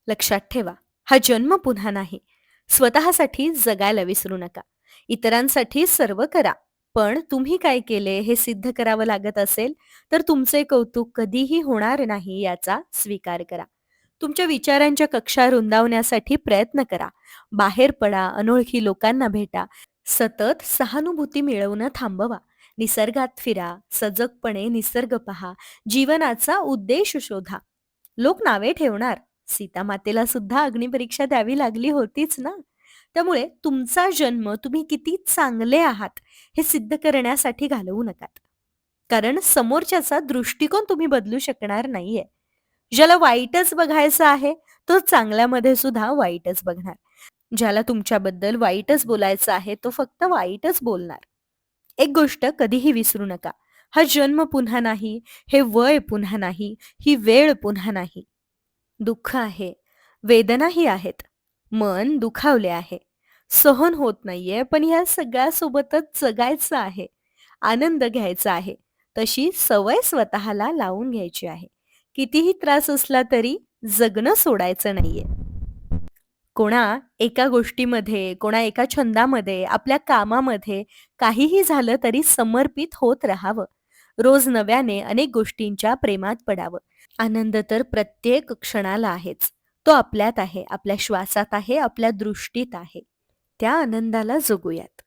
लक्षात ठेवा, हा जन्म पुन्हा नाही. स्वतःसाठी जगायला विसरू नका. इतरांसाठी सर्व करा. पण तुम्ही काय केले हे सिद्ध करावं लागत असेल, तर तुमचे कौतुक कधीही होणार नाही याचा स्वीकार करा. तुमच्या विचारांच्या कक्षा रुंदावण्यासाठी प्रयत्न करा. बाहेर पडा, अनोळखी लोकांना भेटा. सतत सहानुभूती मिळवणं थांबवा. निसर्गात फिरा, सजगपणे निसर्ग पहा, जीवनाचा उद्देश शोधा. लोक नावे ठेवणार. सीतामातेला सुद्धा अग्निपरीक्षा द्यावी लागली होतीच ना. त्यामुळे तुमचा जन्म तुम्ही किती चांगले आहात हे सिद्ध करण्यासाठी घालवू नकात. कारण समोरच्याचा दृष्टिकोन तुम्ही बदलू शकणार नाहीये. ज्याला वाईटच बघायचं आहे, तो चांगल्यामध्ये सुद्धा वाईटच बघणार. ज्याला तुमच्याबद्दल वाईटच बोलायचं आहे, तो फक्त वाईटच बोलणार. एक गोष्ट कधीही विसरू नका. हा जन्म पुन्हा नाही, हे वय पुन्हा नाही, ही वेळ पुन्हा नाही. दुःख आहे, वेदनाही आहेत. मन दुखावले आहे. सहन होत नाहीये, पण ह्या सगळ्यासोबतच जगायचं आहे. आनंद घ्यायचा आहे. तशी सवय स्वतःला लावून घ्यायची आहे. कितीही त्रास असला तरी जगणं सोडायचं नाहीये. कोणा एका गोष्टीमध्ये, कोणा एका छंदामध्ये, आपल्या कामामध्ये काहीही झालं तरी समर्पित होत राहावं. रोज नव्याने अनेक गोष्टींच्या प्रेमात पडावं. आनंद तर प्रत्येक क्षणाला आहेच. तो आपल्यात आहे, आपल्या श्वासात आहे, आपल्या दृष्टीत आहे. त्या आनंदाला जगूयात.